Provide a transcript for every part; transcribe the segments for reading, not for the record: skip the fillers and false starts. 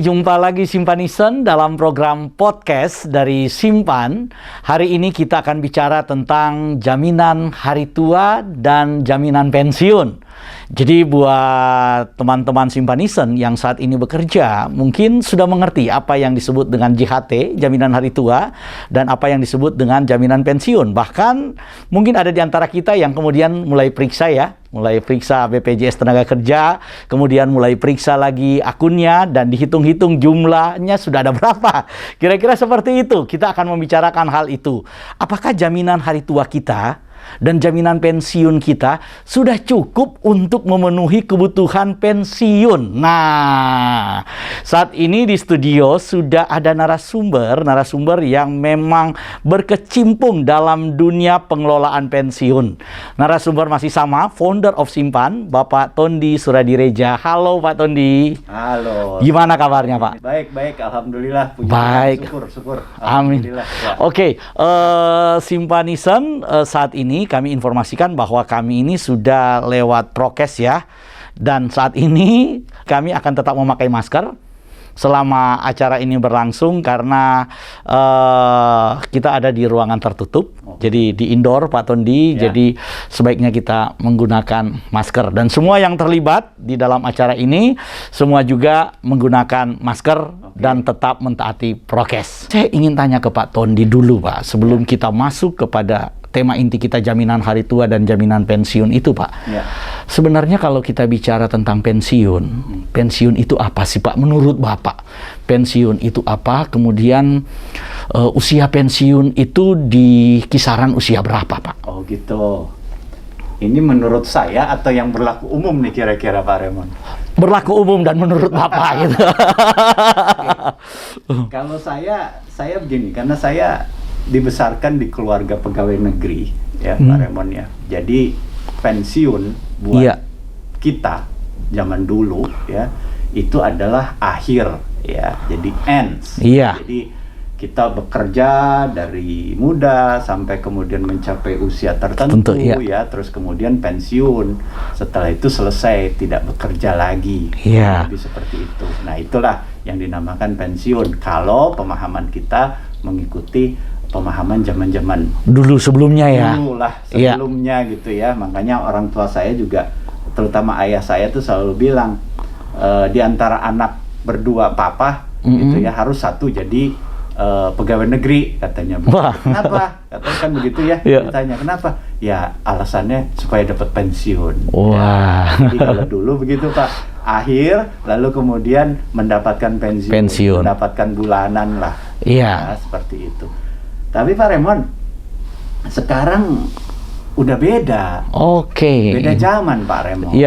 Jumpa lagi Simpanisen dalam program podcast dari Simpan. Hari ini kita akan bicara tentang jaminan hari tua dan jaminan pensiun. Jadi buat teman-teman Simpanisen yang saat ini bekerja, mungkin sudah mengerti apa yang disebut dengan JHT, jaminan hari tua, dan apa yang disebut dengan jaminan pensiun. Bahkan mungkin ada di antara kita yang kemudian mulai periksa mulai periksa BPJS Tenaga Kerja, kemudian mulai periksa lagi akunnya, dan dihitung-hitung jumlahnya sudah ada berapa. Kira-kira seperti itu, kita akan membicarakan hal itu. Apakah jaminan hari tua kita dan jaminan pensiun kita sudah cukup untuk memenuhi kebutuhan pensiun? Nah, saat ini di studio sudah ada narasumber yang memang berkecimpung dalam dunia pengelolaan pensiun. Narasumber masih sama, founder of Simpan, Bapak Tondi Suradireja. Halo Pak Tondi. Halo. Gimana kabarnya Pak? Baik, alhamdulillah. Baik. Syukur. Amin. Ya. Oke, Simpanisen saat ini kami informasikan bahwa kami ini sudah lewat prokes ya. Dan saat ini kami akan tetap memakai masker selama acara ini berlangsung karena kita ada di ruangan tertutup. Jadi di indoor Pak Tondi, jadi sebaiknya kita menggunakan masker. Dan semua yang terlibat di dalam acara ini, semua juga menggunakan masker dan tetap mentaati prokes. Saya ingin tanya ke Pak Tondi dulu Pak, sebelum kita masuk kepada tema inti kita jaminan hari tua dan jaminan pensiun itu Pak. Sebenarnya kalau kita bicara tentang pensiun, pensiun itu apa sih Pak menurut Bapak? Pensiun itu apa? Kemudian usia pensiun itu di kisaran usia berapa Pak? Oh gitu. Ini menurut saya atau yang berlaku umum nih kira-kira Pak Raymond? Berlaku umum dan menurut Bapak gitu. Kalau saya begini, karena saya dibesarkan di keluarga pegawai negeri ya Pak Raymond ya. Jadi pensiun buat kita zaman dulu ya itu adalah akhir ya. Jadi ends. Jadi kita bekerja dari muda sampai kemudian mencapai usia tertentu ya, terus kemudian pensiun. Setelah itu selesai, tidak bekerja lagi. Jadi seperti itu. Nah, itulah yang dinamakan pensiun kalau pemahaman kita mengikuti pemahaman zaman-zaman dulu sebelumnya ya. Dulu lah sebelumnya gitu ya. Makanya orang tua saya juga, terutama ayah saya tuh selalu bilang di antara anak berdua papa gitu ya harus satu jadi pegawai negeri katanya. Kenapa? Katanya kan begitu ya. Ditanya kenapa? Ya alasannya supaya dapat pensiun. Jadi kalau dulu begitu Pak. Akhir lalu kemudian mendapatkan pensiun. Mendapatkan bulanan lah. Nah, seperti itu. Tapi Pak Raymond, sekarang udah beda. Beda zaman Pak Raymond.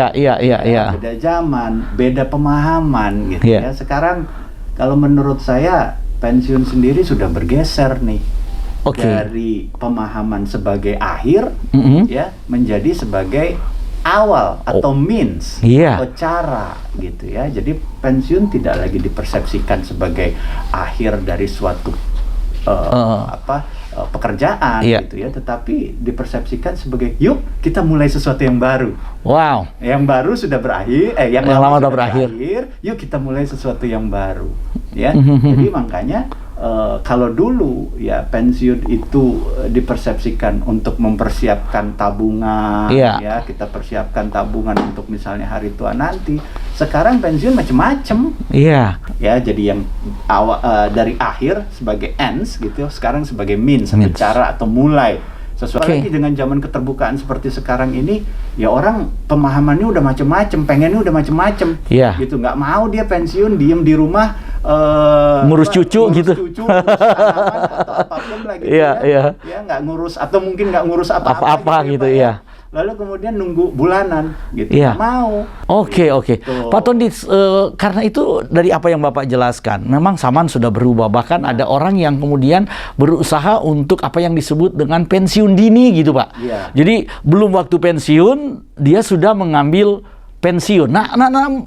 Beda zaman, beda pemahaman gitu ya. Sekarang kalau menurut saya pensiun sendiri sudah bergeser nih. Dari pemahaman sebagai akhir ya menjadi sebagai awal atau means atau cara gitu ya. Jadi pensiun tidak lagi dipersepsikan sebagai akhir dari suatu pekerjaan gitu ya, tetapi dipersepsikan sebagai yuk kita mulai sesuatu yang baru. Yang baru sudah berakhir, yang lama sudah berakhir. Yuk kita mulai sesuatu yang baru ya. Jadi makanya kalau dulu ya pensiun itu dipersepsikan untuk mempersiapkan tabungan ya, kita persiapkan tabungan untuk misalnya hari tua nanti. Sekarang pensiun macam-macam ya, jadi yang dari akhir sebagai ends gitu, sekarang sebagai means, cara atau mulai sesuatu. Lagi dengan zaman keterbukaan seperti sekarang ini ya, orang pemahamannya udah macam-macam, pengennya udah macam-macam gitu. Nggak mau dia pensiun diem di rumah ngurus cucu gitu, ngurus tanaman atau apapun lah gitu ya, nggak ngurus atau mungkin nggak ngurus apa-apa gitu ya. Lalu kemudian nunggu bulanan gitu, nggak mau. Oke. Pak Tondi, karena itu dari apa yang Bapak jelaskan, memang zaman sudah berubah. Bahkan ada orang yang kemudian berusaha untuk apa yang disebut dengan pensiun dini gitu Pak. Jadi belum waktu pensiun dia sudah mengambil pensiun. Nah,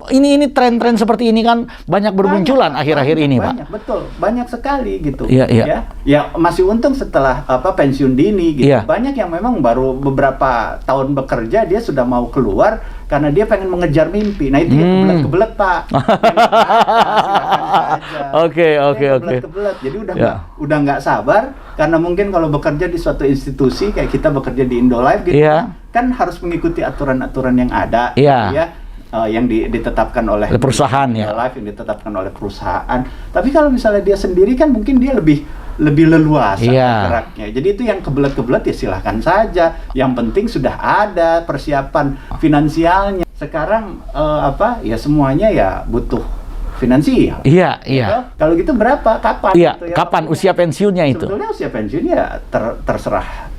ini tren-tren seperti ini kan banyak bermunculan akhir-akhir ini, banyak, Pak. Betul, banyak sekali gitu. Iya. Ya, masih untung setelah pensiun dini gitu. Iya. Banyak yang memang baru beberapa tahun bekerja dia sudah mau keluar karena dia pengen mengejar mimpi. Nah, itu yang kebelet-kebelet, Pak. Oke. Kebelet-kebelet. Jadi udah nggak sabar karena mungkin kalau bekerja di suatu institusi kayak kita bekerja di Indolife gitu. Iya. Kan harus mengikuti aturan-aturan yang ada, Iya. gitu ya, yang ditetapkan oleh perusahaan ya. Life yang ditetapkan oleh perusahaan. Tapi kalau misalnya dia sendiri kan mungkin dia lebih leluasa geraknya. Jadi itu yang kebelet-kebelet ya silahkan saja. Yang penting sudah ada persiapan finansialnya. Sekarang ya semuanya ya butuh finansial. Iya. Kalau gitu berapa? Kapan? Iya. Gitu ya. Kapan usia pensiunnya itu? Sebetulnya usia pensiun ya terserah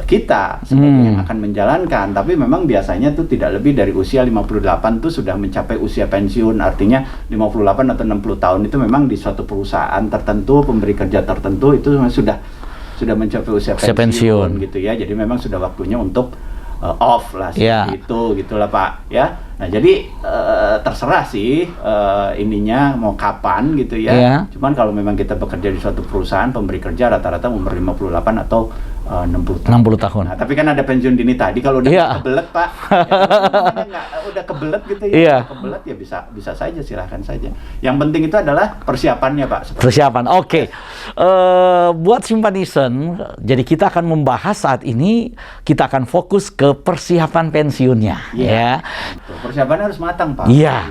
kita sebagai yang akan menjalankan, tapi memang biasanya tuh tidak lebih dari usia 58 tuh sudah mencapai usia pensiun. Artinya 58 atau 60 tahun itu memang di suatu perusahaan tertentu, pemberi kerja tertentu itu sudah mencapai usia pensiun gitu ya. Jadi memang sudah waktunya untuk off lah gitulah Pak ya. Nah, jadi terserah sih ininya mau kapan gitu ya. Cuman kalau memang kita bekerja di suatu perusahaan, pemberi kerja rata-rata umur 58 atau 60 tahun. Nah, tapi kan ada pensiun dini tadi kalau udah kebelet, Pak. Udah kebelet gitu ya. Kebelet ya bisa saja, silahkan saja. Yang penting itu adalah persiapannya, Pak. Persiapan. Oke. Buat Simpanison, jadi kita akan membahas saat ini, kita akan fokus ke persiapan pensiunnya ya. Persiapannya harus matang, Pak. Iya.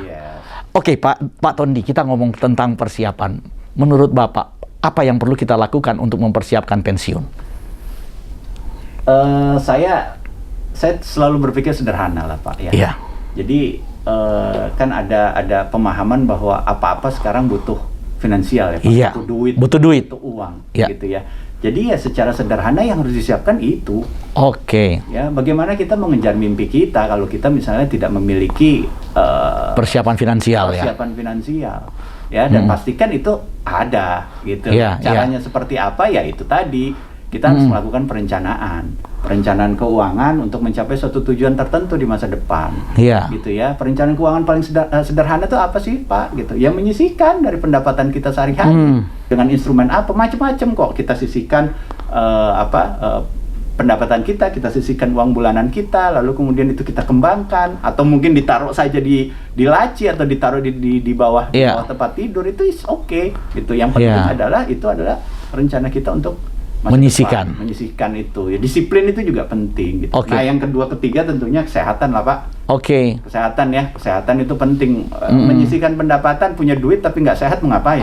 Oke, Pak Tondi, kita ngomong tentang persiapan. Menurut Bapak, apa yang perlu kita lakukan untuk mempersiapkan pensiun? Saya selalu berpikir sederhana lah, Pak ya. Iya. Jadi kan ada pemahaman bahwa apa-apa sekarang butuh finansial ya, Pak. Iya. Butuh duit, butuh uang, iya. Gitu ya. Jadi ya secara sederhana yang harus disiapkan itu. Oke. Ya, bagaimana kita mengejar mimpi kita kalau kita misalnya tidak memiliki persiapan finansial finansial. Ya, dan pastikan itu ada gitu. Caranya seperti apa ya itu tadi. Kita harus melakukan perencanaan keuangan untuk mencapai suatu tujuan tertentu di masa depan. Gitu ya. Perencanaan keuangan paling sederhana itu apa sih, Pak? Gitu. Ya menyisihkan dari pendapatan kita sehari-hari. Dengan instrumen apa? Macam-macam kok kita sisihkan pendapatan kita sisihkan uang bulanan kita, lalu kemudian itu kita kembangkan atau mungkin ditaruh saja di laci atau ditaruh di bawah tempat tidur, itu is okay gitu. Yang penting adalah rencana kita untuk menyisihkan itu ya. Disiplin itu juga penting gitu. Nah, yang kedua ketiga tentunya kesehatan lah, Pak. Kesehatan itu penting. Menyisihkan pendapatan, punya duit tapi nggak sehat mau ngapain?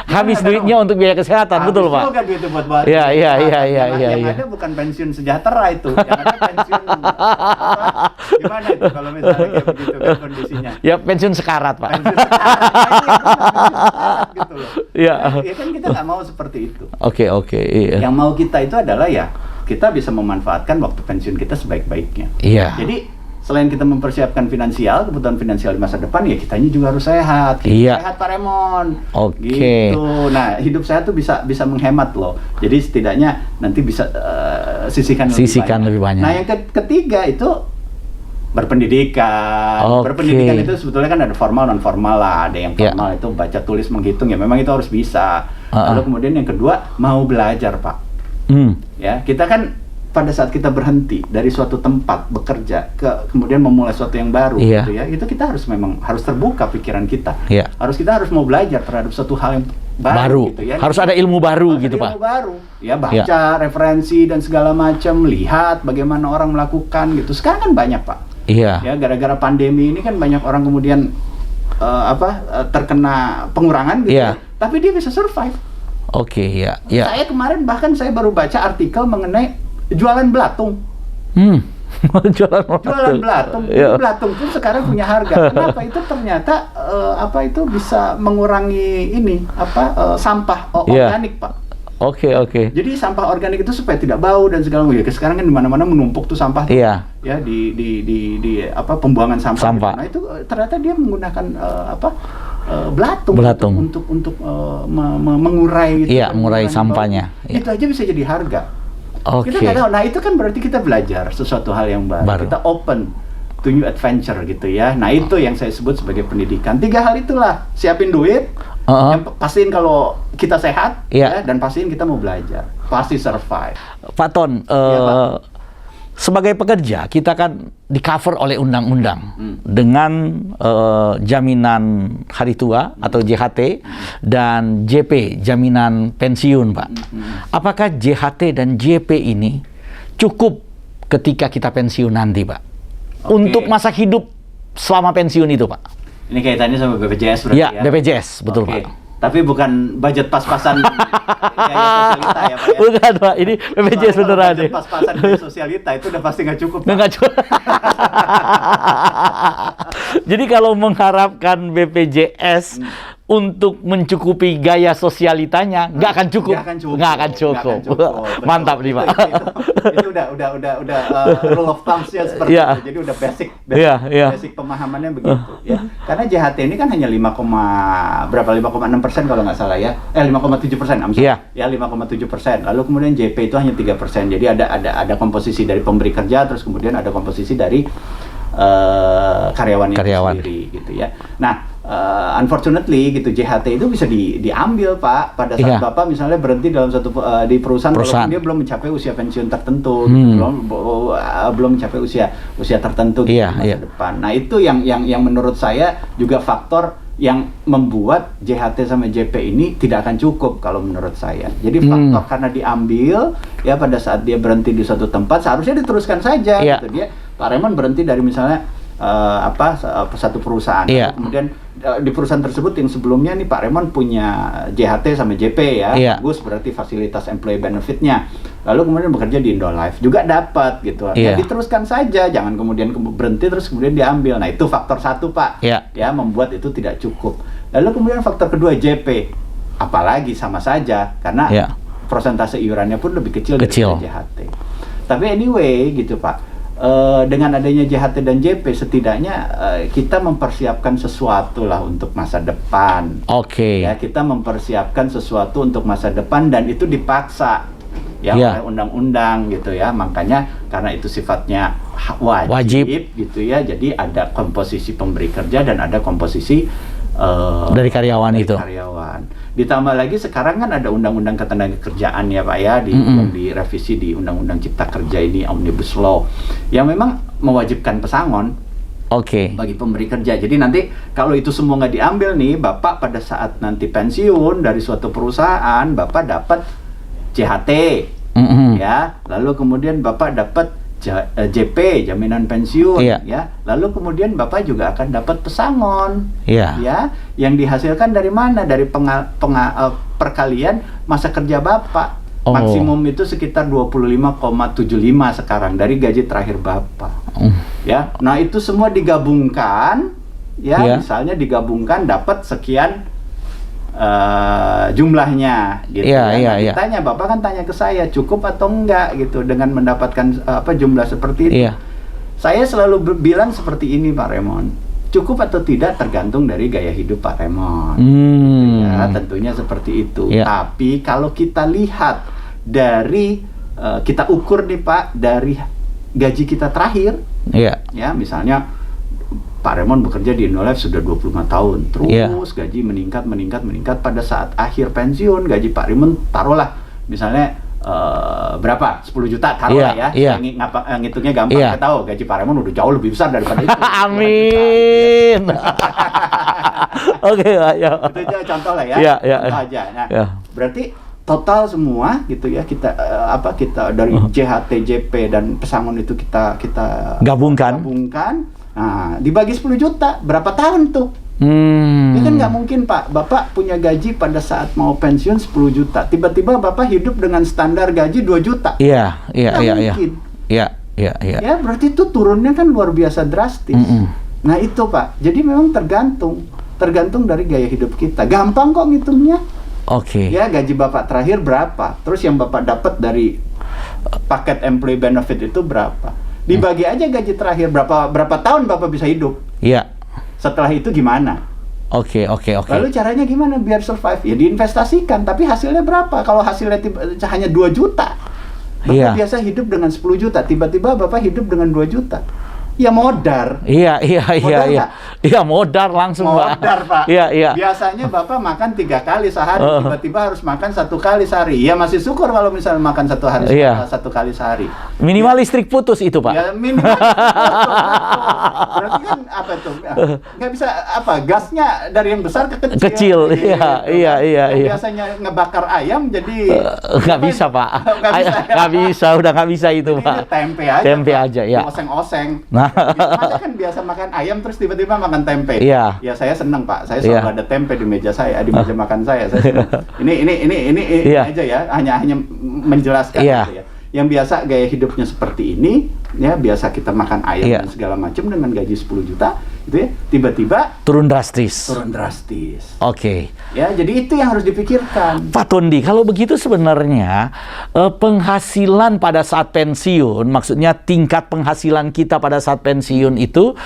Habis duitnya untuk biaya kesehatan, betul Pak. Bukan duit buat yang ada bukan pensiun sejahtera itu. Yang ada pensiun gimana itu kalau misalnya kayak begitu kan kondisinya? Ya pensiun sekarat, Pak. Pensiun sekarat gitu loh. Ya kan kita nggak mau seperti itu. Oke. Yang mau kita itu adalah ya kita bisa memanfaatkan waktu pensiun kita sebaik-baiknya. Jadi selain kita mempersiapkan kebutuhan finansial di masa depan, ya kitanya juga harus sehat. Sehat, Pak Remon. Gitu. Nah, hidup sehat tuh bisa menghemat loh. Jadi setidaknya nanti bisa sisihkan lebih banyak. Nah, yang ketiga itu berpendidikan. Berpendidikan itu sebetulnya kan ada formal non formal lah. Ada yang formal itu baca tulis menghitung, ya memang itu harus bisa. Lalu kemudian yang kedua mau belajar, Pak. Ya, kita kan pada saat kita berhenti dari suatu tempat bekerja kemudian memulai sesuatu yang baru gitu ya, itu kita harus terbuka pikiran kita. Kita harus mau belajar terhadap suatu hal yang baru gitu ya. Harus ada ilmu baru gitu, Pak. Ilmu baru. Ya, baca referensi dan segala macam, lihat bagaimana orang melakukan gitu. Sekarang kan banyak, Pak. Ya, gara-gara pandemi ini kan banyak orang kemudian terkena pengurangan gitu. Tapi dia bisa survive. Saya kemarin bahkan saya baru baca artikel mengenai jualan belatung. Jualan belatung. Belatung pun sekarang punya harga. Kenapa? Itu ternyata itu bisa mengurangi sampah organik, Pak. Jadi sampah organik itu supaya tidak bau dan segala macam. Sekarang kan di mana-mana menumpuk tuh sampah. Ya di pembuangan sampah. Nah, itu ternyata dia menggunakan belatung untuk mengurai gitu. Mengurai sampahnya. Itu aja bisa jadi harga. Kita nggak tahu. Nah, itu kan berarti kita belajar sesuatu hal yang baru. Kita open to to new adventure gitu ya. Nah itu yang saya sebut sebagai pendidikan. 3 hal itulah, siapin duit, yang pastiin kalau kita sehat, ya, dan pastiin kita mau belajar, pasti survive. Pak Ton, Pak. Sebagai pekerja kita kan di cover oleh undang-undang dengan jaminan hari tua atau JHT dan JP, jaminan pensiun, Pak. Apakah JHT dan JP ini cukup ketika kita pensiun nanti, Pak? Untuk masa hidup selama pensiun itu, Pak. Ini kaitannya sama BPJS berarti ya? Ya, BPJS, betul, Pak. Tapi bukan budget pas-pasan gaya sosialita ya, Pak ya? Bukan, Pak. Ini BPJS beneran. Budget pas-pasan gaya sosialita itu udah pasti nggak cukup, Pak. Nggak cukup. Jadi kalau mengharapkan BPJS untuk mencukupi gaya sosialitanya, nggak akan cukup. Nggak akan cukup. Mantap nih, Pak. Itu udah rule of thumb-nya seperti itu. Jadi udah basic pemahamannya begitu. Ya. Karena JHT ini kan hanya 5,6% kalau nggak salah ya. 5,7%. Ya 5,7%. Lalu kemudian JP itu hanya 3%. Jadi ada komposisi dari pemberi kerja, terus kemudian ada komposisi dari karyawan sendiri gitu ya. Nah, unfortunately gitu JHT itu bisa diambil, Pak, pada saat Bapak misalnya berhenti dalam satu di perusahaan walaupun dia belum mencapai usia pensiun tertentu, gitu, belum mencapai usia tertentu gitu, masa depan. Nah, itu yang menurut saya juga faktor yang membuat JHT sama JP ini tidak akan cukup kalau menurut saya. Jadi faktor karena diambil ya pada saat dia berhenti di suatu tempat seharusnya diteruskan saja gitu. Dia Pak Raymond berhenti dari misalnya satu perusahaan. Kemudian di perusahaan tersebut yang sebelumnya nih Pak Raymond punya JHT sama JP ya. Bagus, berarti fasilitas employee benefit-nya. Lalu kemudian bekerja di Indolife juga dapat gitu. Ya, diteruskan saja, jangan kemudian berhenti terus kemudian diambil. Nah, itu faktor satu, Pak. Ya, membuat itu tidak cukup. Lalu kemudian faktor kedua JP. Apalagi sama saja karena persentase iurannya pun lebih kecil dari JHT. Tapi anyway gitu, Pak. Dengan adanya JHT dan JP setidaknya kita mempersiapkan sesuatu lah untuk masa depan. Ya, kita mempersiapkan sesuatu untuk masa depan dan itu dipaksa oleh undang-undang gitu ya. Makanya karena itu sifatnya wajib gitu ya. Jadi ada komposisi pemberi kerja dan ada komposisi dari karyawan itu. Ditambah lagi sekarang kan ada undang-undang ketenagakerjaan ya, Pak ya, yang direvisi di Undang-Undang Cipta Kerja ini, Omnibus Law, yang memang mewajibkan pesangon bagi pemberi kerja. Jadi nanti kalau itu semua nggak diambil nih, Bapak pada saat nanti pensiun dari suatu perusahaan, Bapak dapat JHT, ya, lalu kemudian Bapak dapat JP, jaminan pensiun, ya. Lalu kemudian Bapak juga akan dapat pesangon, ya, yang dihasilkan dari mana? Dari perkalian masa kerja Bapak. Maksimum itu sekitar 25,75 sekarang dari gaji terakhir Bapak. Ya. Nah, itu semua digabungkan, ya, misalnya digabungkan dapat sekian jumlahnya gitu. Ditanya, Bapak kan tanya ke saya cukup atau enggak gitu dengan mendapatkan jumlah seperti itu. Saya selalu bilang seperti ini, Pak Raymond, cukup atau tidak tergantung dari gaya hidup Pak Raymond. Gitu ya, tentunya seperti itu. Tapi kalau kita lihat dari kita ukur nih, Pak, dari gaji kita terakhir, ya misalnya Pak Raymond bekerja di Indolife sudah 25 tahun, terus gaji meningkat pada saat akhir pensiun gaji Pak Raymond taruhlah misalnya berapa? 10 juta taruhlah ya. Ngitungnya gampang, saya tahu gaji Pak Raymond udah jauh lebih besar daripada itu. Amin. Oke, itu aja contoh lah ya. Contoh aja. Nah, berarti total semua gitu ya, kita dari JHT, JP dan pesangon itu kita gabungkan. Nah, dibagi 10 juta, berapa tahun tuh? Ya kan nggak mungkin, Pak. Bapak punya gaji pada saat mau pensiun 10 juta. Tiba-tiba Bapak hidup dengan standar gaji 2 juta. Iya. Ya, berarti itu turunnya kan luar biasa drastis. Nah, itu, Pak. Jadi memang tergantung dari gaya hidup kita. Gampang kok ngitungnya. Ya, gaji Bapak terakhir berapa? Terus yang Bapak dapat dari paket employee benefit itu berapa? Dibagi aja gaji terakhir berapa tahun Bapak bisa hidup. Setelah itu gimana? Lalu caranya gimana biar survive? Ya diinvestasikan, tapi hasilnya berapa? Kalau hasilnya hanya 2 juta, Bapak biasa hidup dengan 10 juta, tiba-tiba Bapak hidup dengan 2 juta. Ya modar. Iya. Modar Iya. nggak? Iya, modar langsung, Pak. Modar, Pak. Iya. Biasanya Bapak makan 3 kali sehari, tiba-tiba harus makan 1 kali sehari. Ya masih syukur kalau misalnya makan 1 kali sehari. Minimal listrik putus itu, Pak. Ya minimal. Berarti kan apa tuh? Nggak bisa gasnya dari yang besar ke kecil. Kecil, iya. Yang biasanya ngebakar ayam jadi Nggak bisa, Pak. Nggak bisa, udah nggak bisa itu, Jadi Pak. Tempe Pak. aja, ya. Oseng-oseng. Nah. Masa kan biasa makan ayam terus tiba-tiba makan tempe. Iya. Ya saya senang, Pak. Saya selalu ada tempe di meja saya, di meja makan saya. Saya senang. Ini aja ya, hanya menjelaskan gitu ya. Yang biasa gaya hidupnya seperti ini, ya biasa kita makan ayam dan segala macam dengan gaji 10 juta, gitu ya. Tiba-tiba turun drastis. Oke. Ya, jadi itu yang harus dipikirkan. Pak Tondi, kalau begitu sebenarnya penghasilan pada saat pensiun, maksudnya tingkat penghasilan kita pada saat pensiun itu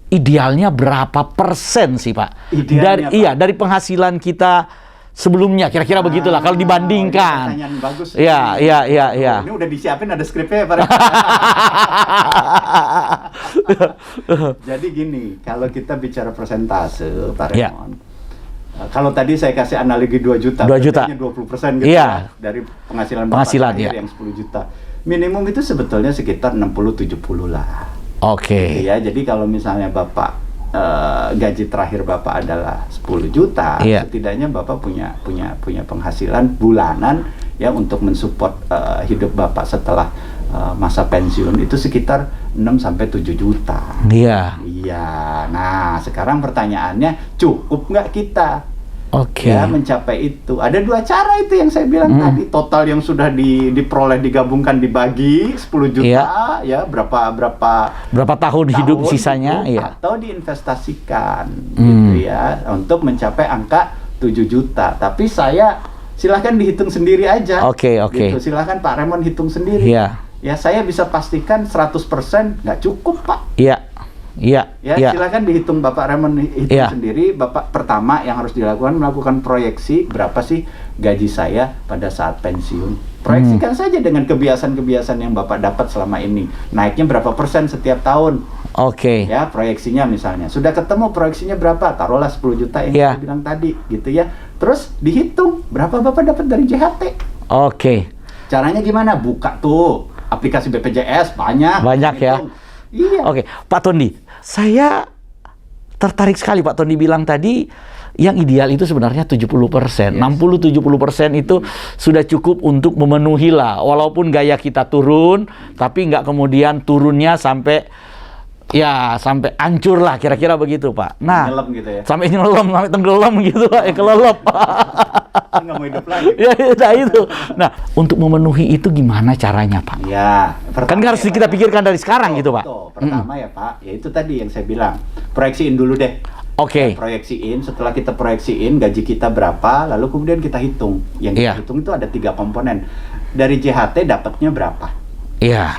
idealnya berapa persen sih, Pak? Idealnya, dari penghasilan kita sebelumnya, kira-kira begitulah kalau dibandingkan. Pertanyaan bagus. Iya. Ini udah disiapin, ada skripnya ya, Pak. Jadi gini, kalau kita bicara persentase, Pak Raymond, kalau tadi saya kasih analogi 2 juta, 2 juta. 20% gitu ya, dari penghasilan Bapak yang 10 juta. Minimum itu sebetulnya sekitar 60-70 lah. Oke. Gitu ya, jadi kalau misalnya Bapak gaji terakhir Bapak adalah 10 juta, setidaknya Bapak punya penghasilan bulanan ya untuk mensupport hidup Bapak setelah masa pensiun itu sekitar 6-7 juta. Iya. Nah, sekarang pertanyaannya, cukup nggak kita? Ya, mencapai itu. Ada 2 cara itu yang saya bilang tadi. Total yang sudah diperoleh digabungkan dibagi 10 juta ya berapa tahun hidup sisanya atau diinvestasikan gitu ya untuk mencapai angka 7 juta. Tapi silahkan dihitung sendiri aja. Gitu. Silahkan Pak Raymond hitung sendiri. Ya, saya bisa pastikan 100% nggak cukup, Pak. Silakan dihitung, Bapak Raymond hitung sendiri. Bapak pertama yang harus melakukan proyeksi berapa sih gaji saya pada saat pensiun. Proyeksikan saja dengan kebiasaan-kebiasaan yang Bapak dapat selama ini. Naiknya berapa persen setiap tahun. Ya, proyeksinya misalnya. Sudah ketemu proyeksinya berapa? Taruhlah 10 juta yang saya bilang tadi, gitu ya. Terus dihitung berapa Bapak dapat dari JHT. Caranya gimana? Buka tuh aplikasi BPJS, banyak ya. Iya. Pak Tondi, saya tertarik sekali Pak Tondi bilang tadi yang ideal itu sebenarnya 70%. 60-70% itu sudah cukup untuk memenuhi lah. Walaupun gaya kita turun, tapi nggak kemudian turunnya sampai hancur lah, kira-kira begitu, Pak. Nah, nyelam gitu ya. Sampai nyelam, sampai tenggelam gitu, Pak. Kelelep. Nggak mau hidup lagi. Itu. Nah, untuk memenuhi itu gimana caranya, Pak? Ya, kan harus kita pikirkan dari sekarang gitu, Pak. Pertama ya, Pak, ya itu tadi yang saya bilang. Proyeksiin dulu deh. Proyeksiin, setelah kita proyeksiin gaji kita berapa, lalu kemudian kita hitung. Yang kita hitung itu ada 3 komponen. Dari JHT dapatnya berapa? Ya.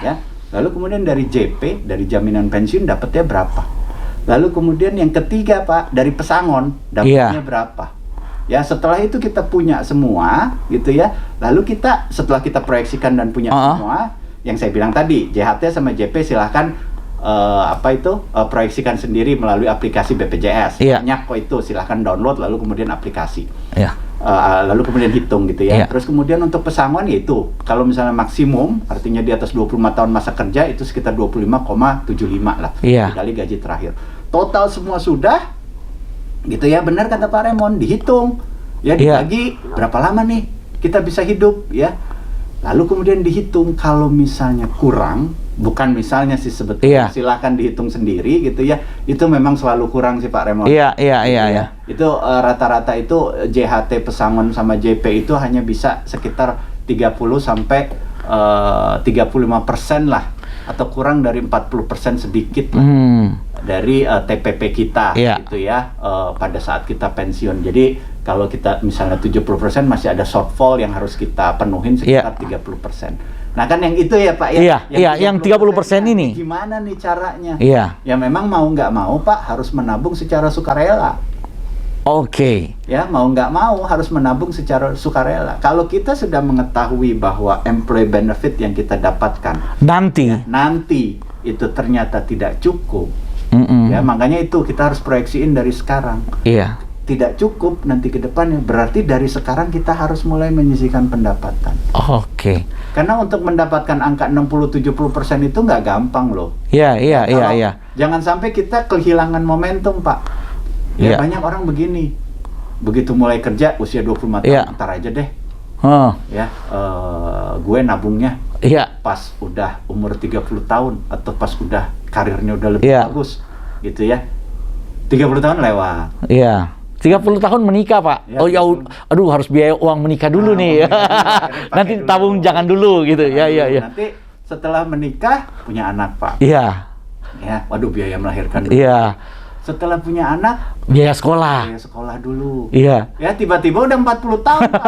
Lalu kemudian dari JP, dari jaminan pensiun dapatnya berapa? Lalu kemudian yang ketiga, Pak, dari pesangon dapatnya berapa? Ya, setelah itu kita punya semua, gitu ya. Lalu setelah kita proyeksikan dan punya semua, yang saya bilang tadi, JHT sama JP silahkan proyeksikan sendiri melalui aplikasi BPJS. Banyak kok itu, silahkan download lalu kemudian aplikasi. Lalu kemudian hitung gitu ya. Terus kemudian untuk pesangon yaitu kalau misalnya maksimum artinya di atas 25 tahun masa kerja itu sekitar 25,75 lah dikali gaji terakhir. Total semua sudah gitu ya, benar kata Pak Raymond, dihitung ya, dibagi berapa lama nih kita bisa hidup ya. Lalu kemudian dihitung kalau misalnya kurang, bukan misalnya sih sebetulnya, silahkan dihitung sendiri gitu ya. Itu memang selalu kurang sih Pak Raymond. Iya. Itu rata-rata itu JHT pesangon sama JP itu hanya bisa sekitar 30-35% lah, atau kurang dari 40% sedikit lah dari TPP kita gitu ya pada saat kita pensiun. Jadi kalau kita misalnya 70% masih ada shortfall yang harus kita penuhin sekitar 30%. Nah kan yang itu ya Pak ya. Yang 30% ini gimana nih caranya? Ya memang mau nggak mau Pak harus menabung secara sukarela. Ya mau nggak mau harus menabung secara sukarela. Kalau kita sudah mengetahui bahwa employee benefit yang kita dapatkan nanti itu ternyata tidak cukup, Mm-mm. ya makanya itu kita harus proyeksiin dari sekarang. Iya. Tidak cukup nanti ke depannya, berarti dari sekarang kita harus mulai menyisihkan pendapatan. Oke. Karena untuk mendapatkan angka 60-70% itu nggak gampang loh. Iya. Kalau- Jangan sampai kita kehilangan momentum, Pak. Ya, Iya. banyak orang begini. Begitu mulai kerja usia 25 tahun, Iya. ntar aja deh. Oh, Ya, gue nabungnya iya. pas udah umur 30 tahun atau pas udah karirnya udah lebih Iya. bagus. Gitu ya. 30 tahun lewat. Iya. 30 tahun menikah, Pak. Ya, Oh ya, betul. aduh harus biaya uang menikah dulu nih. Uang menikah dulu, akhirnya Nanti pakai tabung dulu. jangan dulu gitu. Nah, Iya. Nanti setelah menikah punya anak, Pak. Iya. Ya, waduh biaya melahirkan dulu. Iya. Setelah punya anak, Biaya sekolah. biaya sekolah dulu. Iya. Ya, tiba-tiba udah 40 tahun, Pak.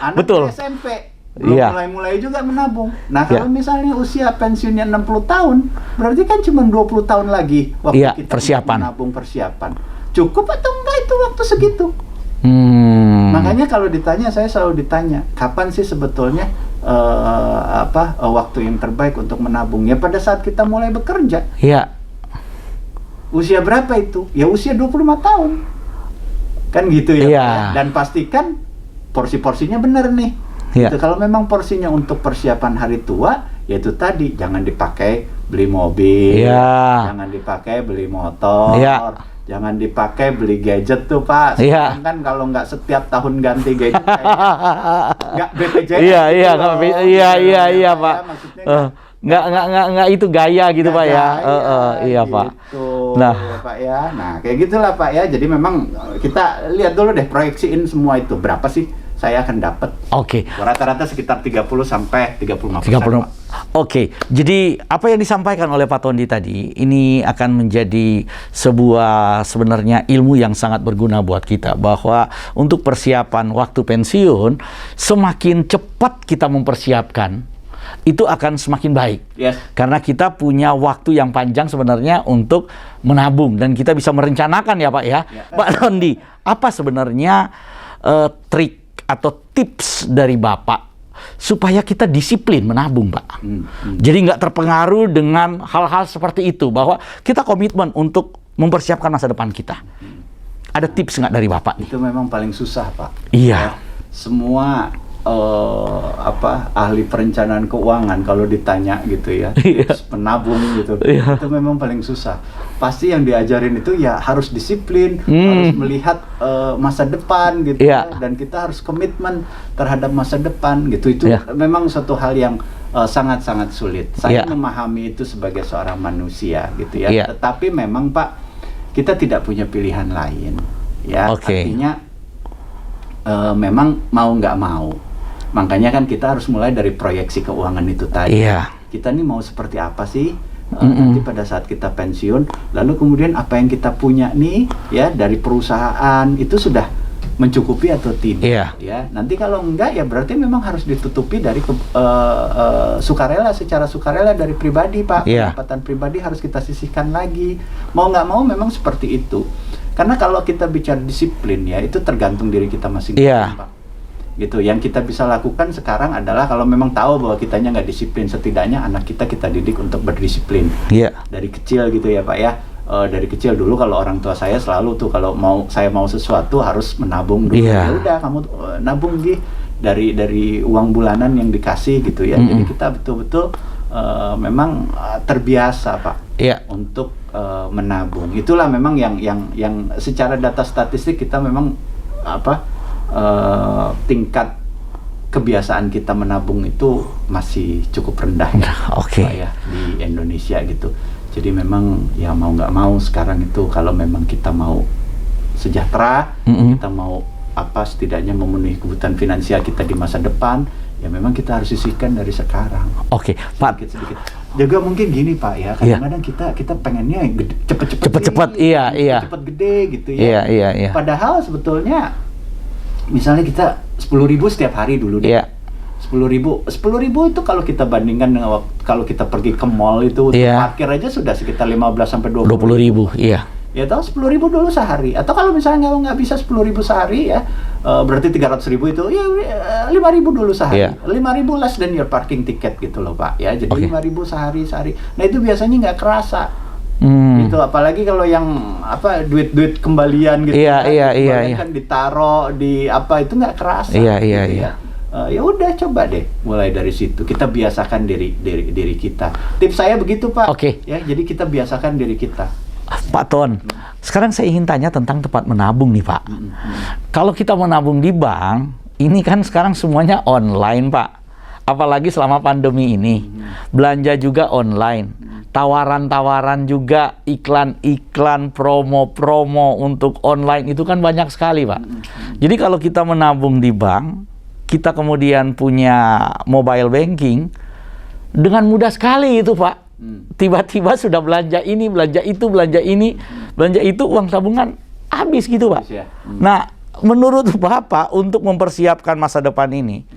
Anak Betul. di SMP. Belum Iya. mulai-mulai juga menabung. Nah, Iya. kalau misalnya usia pensiunnya 60 tahun, berarti kan cuma 20 tahun lagi waktu Iya, kita persiapan. untuk menabung persiapan. Cukup atau enggak itu waktu segitu? Makanya kalau ditanya, saya selalu ditanya, kapan sih sebetulnya waktu yang terbaik untuk menabung? Ya pada saat kita mulai bekerja. Iya. Usia berapa itu? Ya usia 25 tahun. Kan gitu ya. Iya. Pak, ya? Dan pastikan porsi-porsinya benar nih. Iya. Gitu. Kalau memang porsinya untuk persiapan hari tua, yaitu tadi jangan dipakai beli mobil, Iya. jangan dipakai beli motor, Iya. jangan dipakai beli gadget tuh, Pak. Iya. Sekarang kan kalau nggak setiap tahun ganti gadget kayak nggak BPJS. Iya, gitu iya, loh. Pak. Gitu Iya, ya, iya, Pak, Pak. ya. Maksudnya Nggak itu gaya gitu, Pak ya. Iya, Pak. gitu, Nah. ya, Pak ya. Nah, kayak gitulah, Pak ya. Jadi memang kita lihat dulu deh, proyeksiin semua itu berapa sih saya akan dapat. Oke. Rata-rata sekitar 30 sampai 35%. 30. Pak. Oke, jadi apa yang disampaikan oleh Pak Tondi tadi ini akan menjadi sebuah sebenarnya ilmu yang sangat berguna buat kita, bahwa untuk persiapan waktu pensiun semakin cepat kita mempersiapkan itu akan semakin baik. Yes. Karena kita punya waktu yang panjang sebenarnya untuk menabung dan kita bisa merencanakan ya, Pak ya. Ya. Pak Tondi, apa sebenarnya trik atau tips dari Bapak supaya kita disiplin menabung, Pak? Jadi nggak terpengaruh dengan hal-hal seperti itu, bahwa kita komitmen untuk mempersiapkan masa depan kita. Ada tips nggak dari Bapak nih? Itu memang paling susah, Pak. Iya. Ya. Semua ahli perencanaan keuangan kalau ditanya gitu ya, Iya. tips menabung gitu, Iya. itu memang paling susah. Pasti yang diajarin itu ya harus disiplin, harus melihat masa depan gitu Iya. ya, dan kita harus komitmen terhadap masa depan gitu. Itu Iya. memang suatu hal yang sangat-sangat sulit. Saya Iya. memahami itu sebagai seorang manusia gitu ya. Iya. Tetapi memang, Pak, kita tidak punya pilihan lain ya. Oke. Artinya memang mau nggak mau. Makanya kan kita harus mulai dari proyeksi keuangan itu tadi. Iya. Kita nih mau seperti apa sih nanti pada saat kita pensiun, lalu kemudian apa yang kita punya nih ya dari perusahaan itu sudah mencukupi atau tidak. Iya. Ya, nanti kalau enggak ya berarti memang harus ditutupi dari sukarela, secara sukarela dari pribadi, Pak. Iya. Pendapatan pribadi harus kita sisihkan lagi. Mau nggak mau memang seperti itu. Karena kalau kita bicara disiplin ya, itu tergantung diri kita masing-masing, Iya. Pak. Gitu. Yang kita bisa lakukan sekarang adalah kalau memang tahu bahwa kitanya nggak disiplin, setidaknya anak kita didik untuk berdisiplin Iya. dari kecil gitu ya, Pak ya. Dari kecil dulu kalau orang tua saya selalu tuh kalau saya mau sesuatu harus menabung dulu. Iya. Ya udah kamu nabung dari uang bulanan yang dikasih gitu ya. Jadi kita betul-betul memang terbiasa, Pak. Iya. Untuk menabung. Itulah memang yang secara data statistik kita memang tingkat kebiasaan kita menabung itu masih cukup rendah ya, Oke. Pak ya, di Indonesia gitu. Jadi memang ya mau nggak mau sekarang itu kalau memang kita mau sejahtera, kita mau setidaknya memenuhi kebutuhan finansial kita di masa depan, ya memang kita harus sisihkan dari sekarang. Oke, Pak. Sedikit-sedikit. Juga mungkin gini, Pak ya, kadang-kadang kita pengennya cepet-cepet cepet gede gitu ya. Iya. Padahal sebetulnya misalnya kita 10.000 setiap hari dulu deh. Iya. 10.000 itu kalau kita bandingkan dengan kalau kita pergi ke mall itu untuk Iya. parkir aja sudah sekitar 15 sampai 20 20.000, iya. ya tahu 10.000 dulu sehari. Atau kalau misalnya nggak bisa 10.000 sehari ya, berarti 300.000 itu ya 5.000 dulu sehari. 5.000 less than your parking ticket gitu loh Pak ya. Jadi 5.000 sehari. Nah itu biasanya nggak kerasa. Itu apalagi kalau yang duit kembalian gitu kan ditaro di itu nggak kerasa gitu ya. Ya udah coba deh mulai dari situ, kita biasakan diri kita. Tips saya begitu Pak. Ya, jadi kita biasakan diri kita. Pak Ton, sekarang saya ingin tanya tentang tempat menabung nih Pak. Kalau kita menabung di bank, ini kan sekarang semuanya online Pak. Apalagi selama pandemi ini, belanja juga online. Tawaran-tawaran juga, iklan-iklan, promo-promo untuk online itu kan banyak sekali Pak. Jadi kalau kita menabung di bank, kita kemudian punya mobile banking, dengan mudah sekali itu Pak. Tiba-tiba sudah belanja ini, belanja itu, belanja ini, belanja itu, uang tabungan habis gitu Pak. Nah, menurut Bapak untuk mempersiapkan masa depan ini,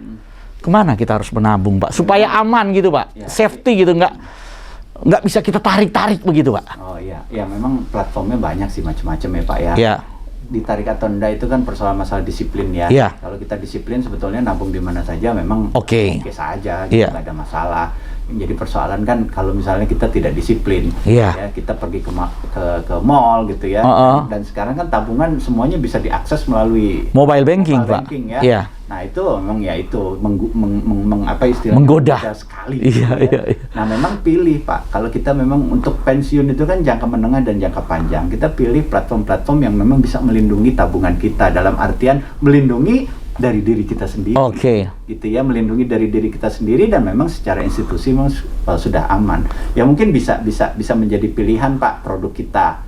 kemana kita harus menabung Pak? Supaya aman gitu Pak, safety gitu, nggak bisa kita tarik-tarik begitu Pak. Oh iya, ya memang platformnya banyak sih macam-macam ya Pak ya. Ditarik atau enggak itu kan persoalan masalah disiplin ya. Kalau kita disiplin sebetulnya nabung di mana saja memang oke saja, gitu, nggak ada masalah. Jadi persoalan kan kalau misalnya kita tidak disiplin, ya kita pergi ke mall gitu ya, dan sekarang kan tabungan semuanya bisa diakses melalui mobile banking Pak. Ya. Nah itu memang ya itu istilahnya menggoda sekali. Gitu Nah memang pilih Pak, kalau kita memang untuk pensiun itu kan jangka menengah dan jangka panjang, kita pilih platform-platform yang memang bisa melindungi tabungan kita, dalam artian melindungi dari diri kita sendiri, gitu ya, melindungi dari diri kita sendiri dan memang secara institusi memang sudah aman. Ya mungkin bisa menjadi pilihan Pak produk kita,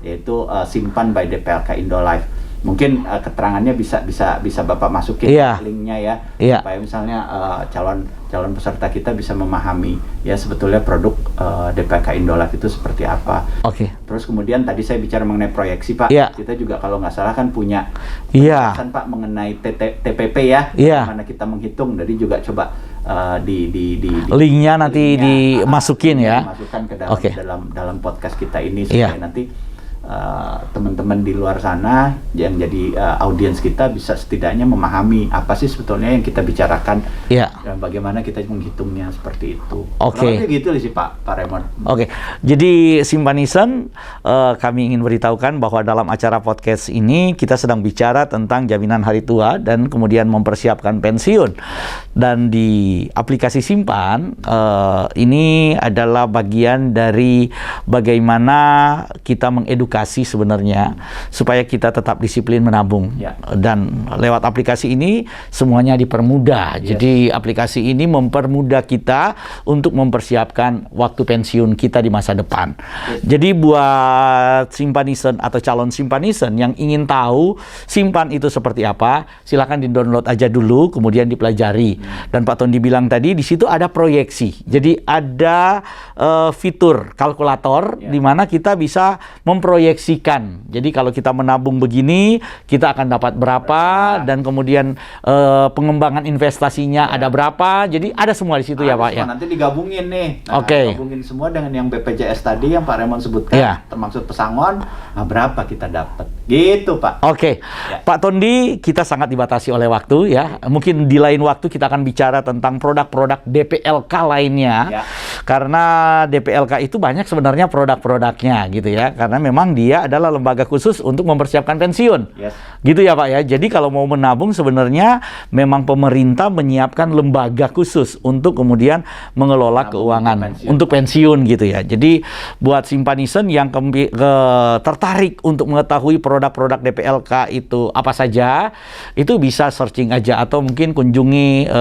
yaitu Simpan by DPLK Indolife. Mungkin keterangannya bisa Bapak masukin linknya ya, supaya misalnya calon peserta kita bisa memahami ya sebetulnya produk DPLK Indolife itu seperti apa. Terus kemudian tadi saya bicara mengenai proyeksi Pak, kita juga kalau nggak salah kan punya penjelasan Pak mengenai TPP ya, mana kita menghitung. Jadi juga coba linknya nanti dimasukin dimasukkan ke dalam podcast kita ini supaya nanti teman-teman di luar sana yang jadi audiens kita bisa setidaknya memahami apa sih sebetulnya yang kita bicarakan dan bagaimana kita menghitungnya seperti itu. Gitu sih Pak Raymond. Jadi Simpanisen, kami ingin beritahukan bahwa dalam acara podcast ini kita sedang bicara tentang jaminan hari tua dan kemudian mempersiapkan pensiun. Dan di aplikasi Simpan ini adalah bagian dari bagaimana kita mengedukasi sebenarnya supaya kita tetap disiplin menabung. Dan lewat aplikasi ini semuanya dipermudah. Jadi aplikasi ini mempermudah kita untuk mempersiapkan waktu pensiun kita di masa depan. Jadi buat Simpanisen atau calon Simpanisen yang ingin tahu Simpan itu seperti apa, silakan di-download aja dulu kemudian dipelajari. Dan Pak Tondi bilang tadi di situ ada proyeksi. Jadi ada fitur kalkulator di mana kita bisa memproyeksikan. Jadi kalau kita menabung begini, kita akan dapat berapa, dan kemudian pengembangan investasinya ada berapa. Jadi ada semua di situ ya Pak ya. Nanti digabungin nih. Gabungin semua dengan yang BPJS tadi yang Pak Raymond sebutkan, termasuk pesangon, berapa kita dapat. Gitu Pak. Pak Tondi, kita sangat dibatasi oleh waktu ya. Mungkin di lain waktu kita akan bicara tentang produk-produk DPLK lainnya. Karena DPLK itu banyak sebenarnya produk-produknya gitu ya. Karena memang dia adalah lembaga khusus untuk mempersiapkan pensiun. Gitu ya Pak ya. Jadi kalau mau menabung sebenarnya memang pemerintah menyiapkan lembaga khusus untuk kemudian mengelola keuangan untuk pensiun gitu ya. Jadi buat Simpanisen yang tertarik untuk mengetahui produk-produk DPLK itu apa saja, itu bisa searching aja atau mungkin kunjungi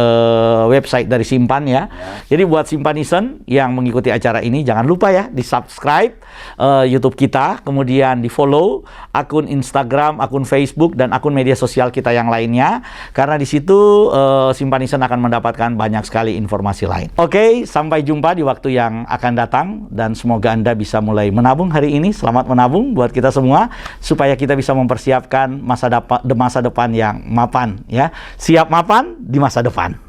website dari Simpan ya. Jadi buat Simpanisen yang mengikuti acara ini jangan lupa ya di-subscribe YouTube kita, kemudian di-follow akun Instagram, akun Facebook, dan akun media sosial kita yang lainnya. Karena di situ Simpanisen akan mendapatkan banyak sekali informasi lain. Sampai jumpa di waktu yang akan datang dan semoga Anda bisa mulai menabung hari ini. Selamat menabung buat kita semua supaya kita bisa mempersiapkan masa depan yang mapan ya. Siap mapan di masa depan.